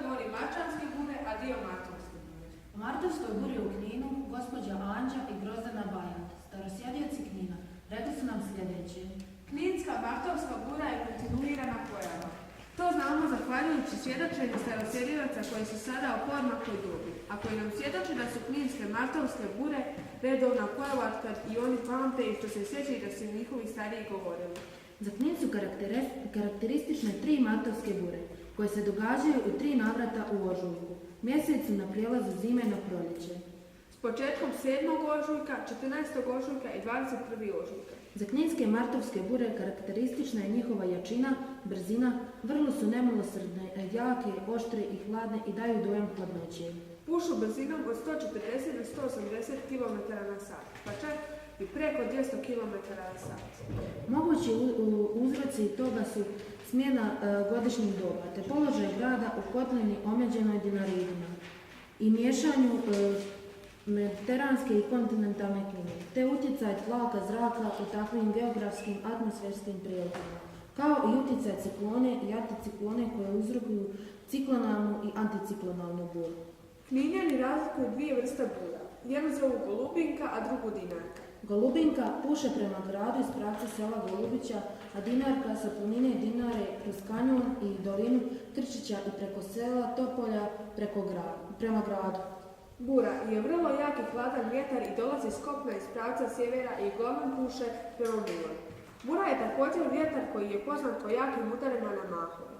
govori Marčanske bure, a dio Martovske bure. U Martovskoj buri u Kninu gospođa Anđa i Grozdana Bajat, starosjedioci Knina, rekli su nam sljedeće. Kninska Martovska bura je kontinuirana pojava. To znamo zahvaljujući svjedočenju starosjedioca koji su sada u poodmakloj dobi, a koji nam svjedoči da su kninske Martovske bure redovna pojava kad i oni pamte i što se sjećaju da su njihovi stariji govorili. Za Knin su karakteristične 3 martovske bure, koje se događaju u 3 navrata u ožujku, mjesecu na prijelazu zime na proljeće. S početkom 7. ožujka, 14. ožujka i 21. ožujka. Za kninske martovske bure karakteristična je njihova jačina, brzina, vrlo su nemilosrdne, jake, oštre i hladne i daju dojam hladnoće. Pušu brzinom od 140 do 180 km/h, pa čak i preko 200 km/h. Mogući uzroci toga su smjena godišnjih doba, te položaj grada u kotlini omeđenoj Dinaridima i miješanju mediteranske i kontinentalne klime, te utjecaj tlaka zraka u takvim geografskim atmosferskim prilikama, kao i utjecaj ciklone i anticiklone koje uzrokuju ciklonalnu i anticiklonalnu buru. Kninjani razlikuju 2 vrste bura. Jednu zovu Golubinka, a drugu Dinarka. Golubinka puše prema gradu iz pravca sela Golubića, a Dinarka sa planine Dinare kroz kanjon i dolinu Krčića i preko sela Topolja prema gradu. Bura je vrlo jak i hladan vjetar i dolazi s kopna iz pravca sjevera i uglavnom puše prema moru. Bura je također vjetar koji je poznat po jakim udarima na mahove.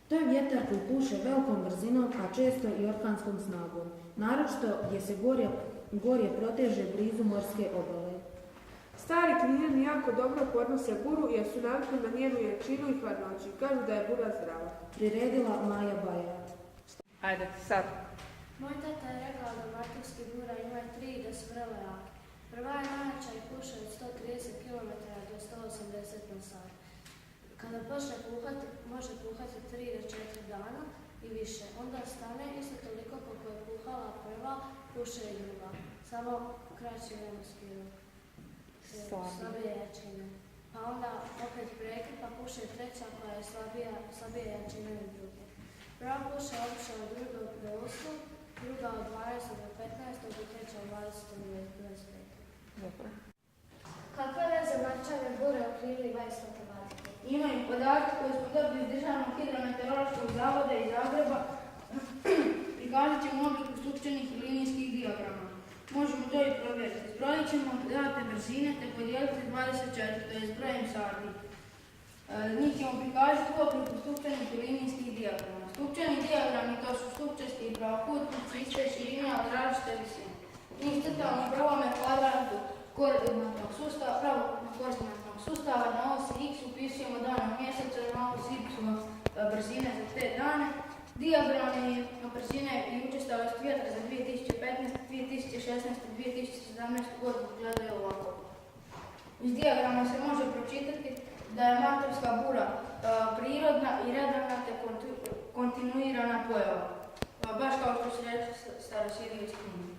To je vjetar koji puše velikom brzinom, a često i orkanskom snagom, naročito gdje se gorje proteže blizu morske obale. Stari Kninjani jako dobro podnose buru jer su navikli na njenu jačinu i hladnoću. Kažu da je bura zdrava. Priredila Maja Bajat. Ajde, sad. Moj tata je rekao da martovske bura ima 3 i da su vrlo jake. Prva je najjača i puše od 130 km do 180 na sat. Kada počne puhati, može puhati 3 do 4 dana i više. Onda stane isto toliko koliko je puhala prva, puše i druga. Samo kraći vremenski slabije jačine. Pa onda opet prekid, pa puše treća koja je slabije jačine od druge. Prva puše obično od 2. do 8, druga od 12. do 15. i treća od 20. do 25. Dobro. Kakve veze Marčane bure o Kninu imaju s matematikom? Imaju podatke koje smo dobili iz Državnog hidrometeorološkog zavoda iz Zagreba prikazat ćemo u obliku strukturnih i linijskih dijagrama. Možemo to i provjeriti. Zbrojit ćemo date brzine te podijeliti 24, to je zbrojem sati. Njih ćemo prikazati u obliku strukturnih i linijskih dijagrama. Strukturni dijagrami to su stupčasti i pravokutnici iste širine od različite visine. Njih crtamo u prvome kvadratu koordinatnog sustava, pravokutnog koordinatnog sustava, na osi x upisujemo dane mjeseca i na osi y brzine za te dane. Dijagrami brzine i učestalost vjetra za 2015, 2016 i 2017 godinu gledaju ovako. Iz dijagrama se može pročitati da je martovska bura prirodna i redovna te kontinuirana pojava, baš kao što se reče starosjedioci Knina.